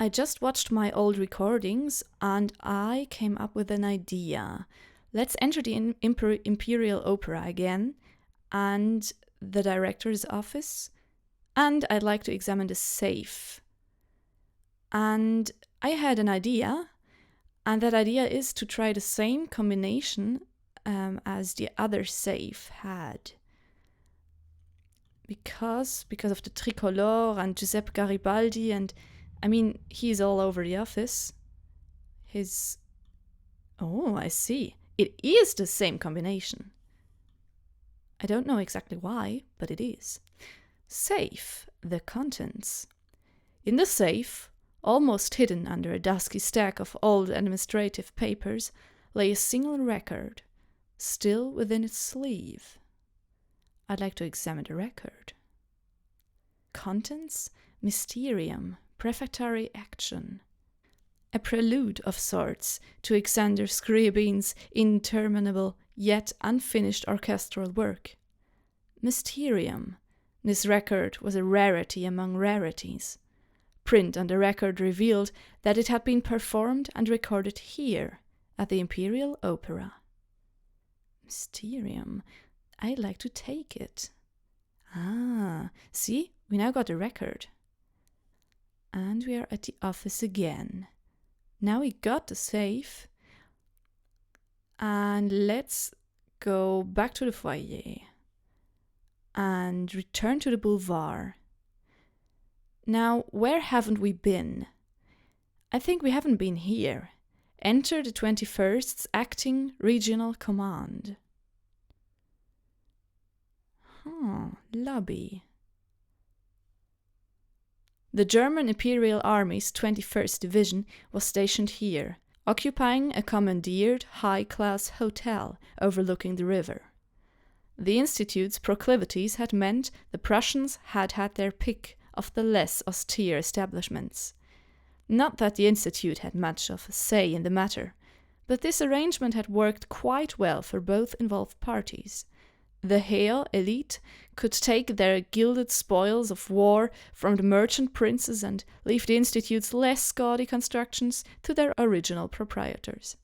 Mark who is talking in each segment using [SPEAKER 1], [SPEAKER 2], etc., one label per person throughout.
[SPEAKER 1] I just watched my old recordings and I came up with an idea. Let's enter the Imperial Opera again and the director's office, and I'd like to examine the safe. And I had an idea, and that idea is to try the same combination as the other safe had. Because of the tricolor and Giuseppe Garibaldi, and I mean, he's all over the office. Oh, I see. It is the same combination. I don't know exactly why, but it is. Safe, the contents. In the safe, almost hidden under a dusky stack of old administrative papers, lay a single record, still within its sleeve. I'd like to examine the record. Contents: Mysterium, prefatory action. A prelude of sorts to Alexander Scriabin's interminable yet unfinished orchestral work. Mysterium. This record was a rarity among rarities. Print on the record revealed that it had been performed and recorded here, at the Imperial Opera. Mysterium. I'd like to take it. Ah, see? We now got the record. And we are at the office again. Now we got the safe. And let's go back to the foyer. And return to the boulevard. Now, where haven't we been? I think we haven't been here. Enter the 21st's Acting Regional Command. Lobby. The German Imperial Army's 21st Division was stationed here, occupying a commandeered high-class hotel overlooking the river. The Institute's proclivities had meant the Prussians had had their pick of the less austere establishments. Not that the Institute had much of a say in the matter, but this arrangement had worked quite well for both involved parties. The Heer elite could take their gilded spoils of war from the merchant princes and leave the Institute's less gaudy constructions to their original proprietors.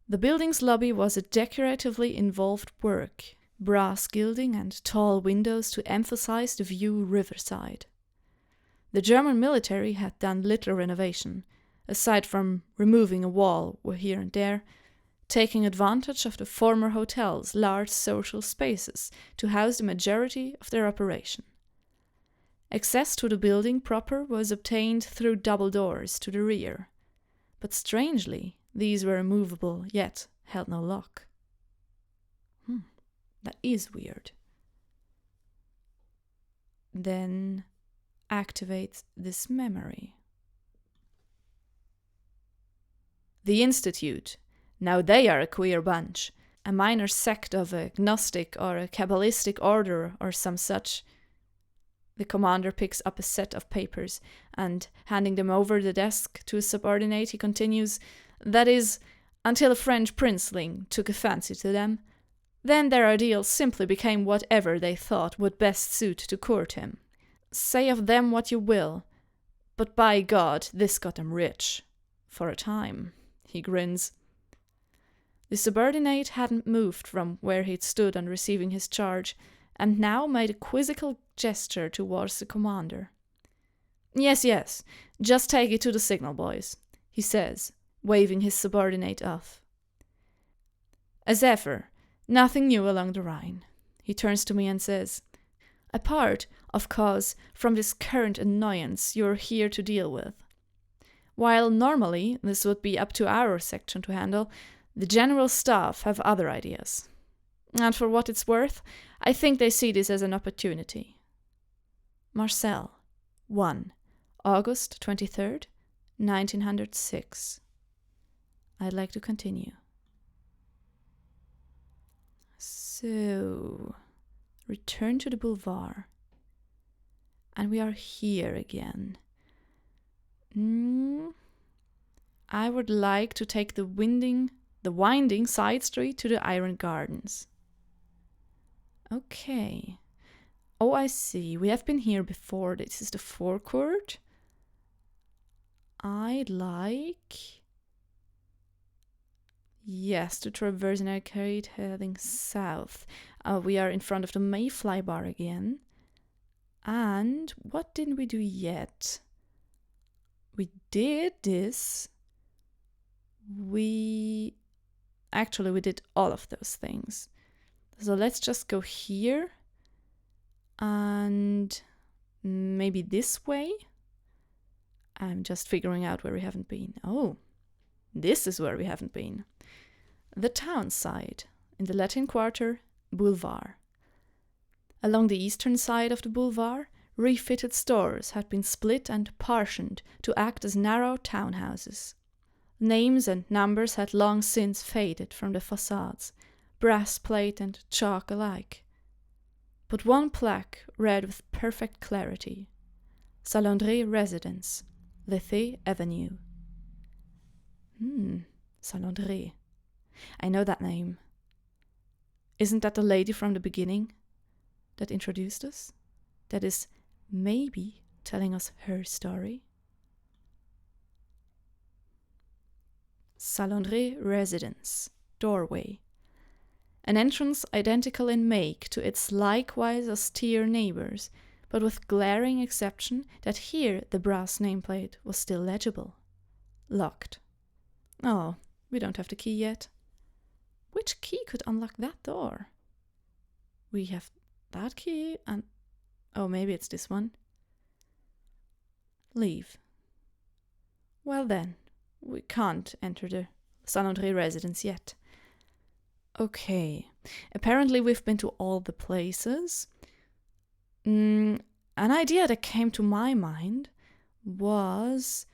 [SPEAKER 1] The building's lobby was a decoratively involved work, brass gilding and tall windows to emphasize the view riverside. The German military had done little renovation, aside from removing a wall here and there, taking advantage of the former hotel's large social spaces to house the majority of their operation. Access to the building proper was obtained through double doors to the rear, but strangely, these were immovable yet held no lock. That is weird. Then activate this memory. The Institute. Now they are a queer bunch, a minor sect of a Gnostic or a Kabbalistic order or some such. The commander picks up a set of papers and, handing them over the desk to a subordinate, he continues, that is, until a French princeling took a fancy to them. Then their ideals simply became whatever they thought would best suit to court him. Say of them what you will, but by God, this got them rich. For a time. He grins. The subordinate hadn't moved from where he'd stood on receiving his charge, and now made a quizzical gesture towards the commander. Yes, just take it to the signal, boys, he says, waving his subordinate off. As ever, nothing new along the Rhine. He turns to me and says, apart, of course, from this current annoyance you're here to deal with. While normally this would be up to our section to handle, the General Staff have other ideas. And for what it's worth, I think they see this as an opportunity. Marcel, 1. August 23rd, 1906. I'd like to continue. So, return to the boulevard. And we are here again. I would like to take the winding side street to the Iron Gardens. Okay. Oh, I see. We have been here before. This is the FORECOURT. I'd like... Yes, to traverse an arcade heading south. We are in front of the Mayfly bar again. And what didn't we do yet? We did this. We did all of those things. So let's just go here. And maybe this way. I'm just figuring out where we haven't been. Oh, this is where we haven't been. The Townside, in the Latin Quarter, Boulevard. Along the eastern side of the boulevard, refitted stores had been split and partitioned to act as narrow townhouses. Names and numbers had long since faded from the facades, brass plate and chalk alike. But one plaque read with perfect clarity: Salondré Residence, Lethe Avenue. Salondré. I know that name. Isn't that the lady from the beginning that introduced us? That is maybe telling us her story? Salondré Residence, doorway. An entrance identical in make to its likewise austere neighbors, but with glaring exception that here the brass nameplate was still legible. Locked. Oh, we don't have the key yet. Which key could unlock that door? We have that key and... oh, maybe it's this one. Leave. Well then, we can't enter the Salondré residence yet. Okay, apparently we've been to all the places. An idea that came to my mind was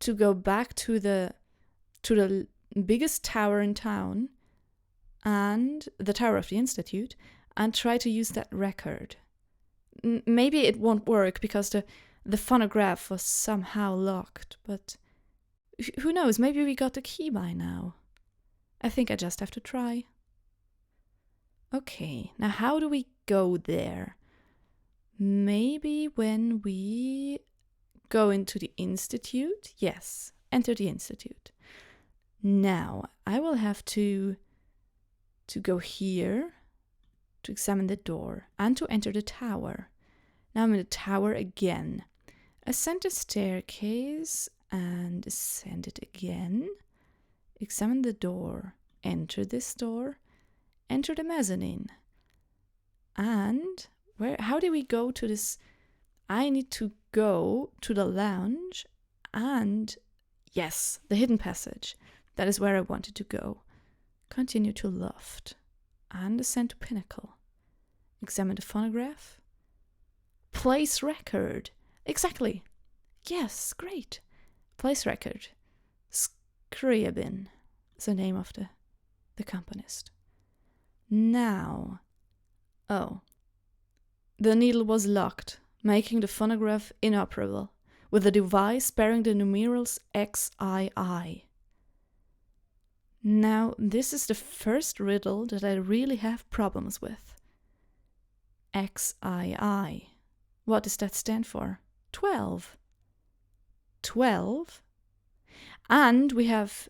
[SPEAKER 1] to go back to the biggest tower in town and the Tower of the Institute and try to use that record. Maybe it won't work because the phonograph was somehow locked, but who knows, maybe we got the key by now. I think I just have to try. Okay, now how do we go there? Maybe when we go into the Institute? Yes, enter the Institute. Now, I will have to go here to examine the door and to enter the tower. Now I'm in the tower again. Ascend the staircase and ascend it again. Examine the door. Enter this door. Enter the mezzanine. And how do we go to this? I need to go to the lounge and yes, the hidden passage. That is where I wanted to go. Continue to loft and ascend to pinnacle. Examine the phonograph. Place record. Exactly. Yes, great. Place record. Scriabin is the name of the componist. Now, the needle was locked, making the phonograph inoperable, with the device bearing the numerals XII. Now, this is the first riddle that I really have problems with. XII. What does that stand for? 12. 12? And we have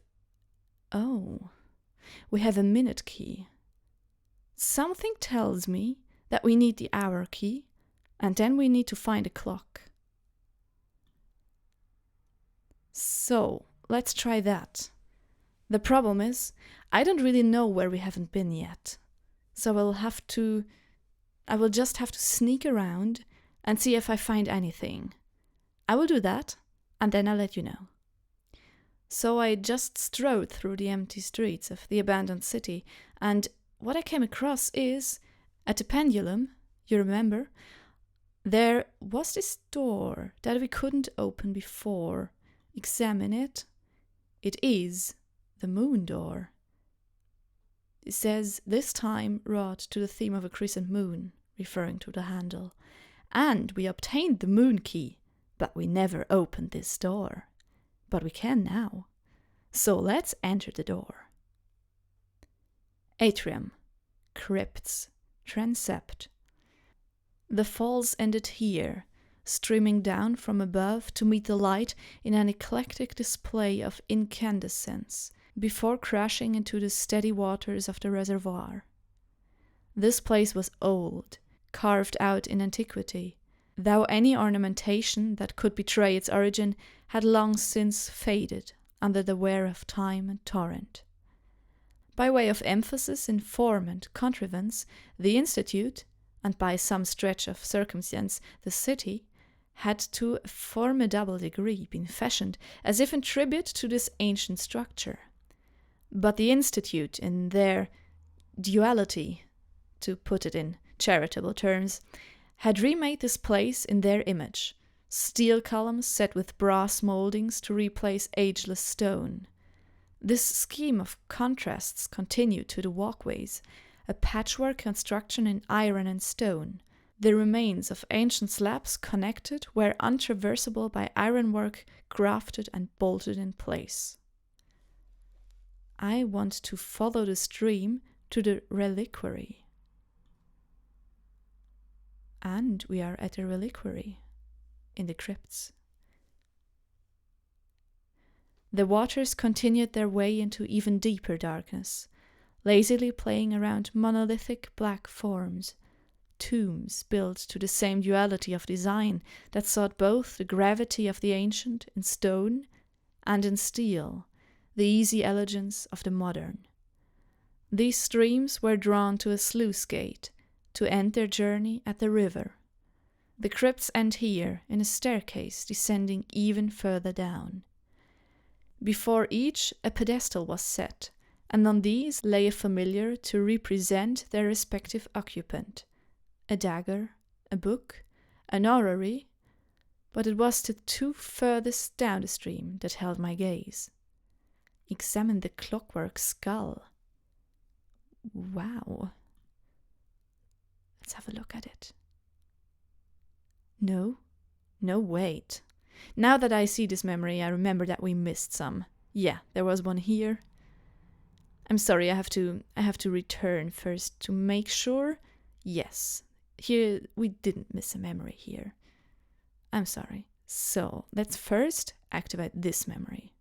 [SPEAKER 1] a minute key. Something tells me that we need the hour key, and then we need to find a clock. So, let's try that. The problem is, I don't really know where we haven't been yet. So I will just have to sneak around and see if I find anything. I will do that, and then I'll let you know. So I just strode through the empty streets of the abandoned city, and what I came across is, at the pendulum, you remember, there was this door that we couldn't open before. Examine it. It is the moon door. It says, this time wrought to the theme of a crescent moon, referring to the handle. And we obtained the moon key, but we never opened this door. But we can now. So let's enter the door. Atrium, crypts, transept. The falls ended here, streaming down from above to meet the light in an eclectic display of incandescence, before crashing into the steady waters of the reservoir. This place was old, carved out in antiquity, though any ornamentation that could betray its origin had long since faded under the wear of time and torrent. By way of emphasis in form and contrivance, the Institute, and by some stretch of circumstance the city, had to a formidable degree been fashioned as if in tribute to this ancient structure. But the Institute, in their duality, to put it in charitable terms, had remade this place in their image, steel columns set with brass moldings to replace ageless stone. This scheme of contrasts continued to the walkways, a patchwork construction in iron and stone, the remains of ancient slabs connected where untraversable by ironwork grafted and bolted in place. I want to follow the stream to the Reliquary. And we are at the Reliquary, in the crypts. The waters continued their way into even deeper darkness, lazily playing around monolithic black forms, tombs built to the same duality of design that sought both the gravity of the ancient in stone and in steel, the easy elegance of the modern. These streams were drawn to a sluice gate to end their journey at the river. The crypts end here in a staircase descending even further down. Before each a pedestal was set, and on these lay a familiar to represent their respective occupant, a dagger, a book, an orrery, but it was the two furthest down the stream that held my gaze. Examine the clockwork skull. Wow. Let's have a look at it. No, wait. Now that I see this memory, I remember that we missed some. Yeah, there was one here. I'm sorry, I have to return first to make sure. Yes, here we didn't miss a memory here. I'm sorry. So, let's first activate this memory.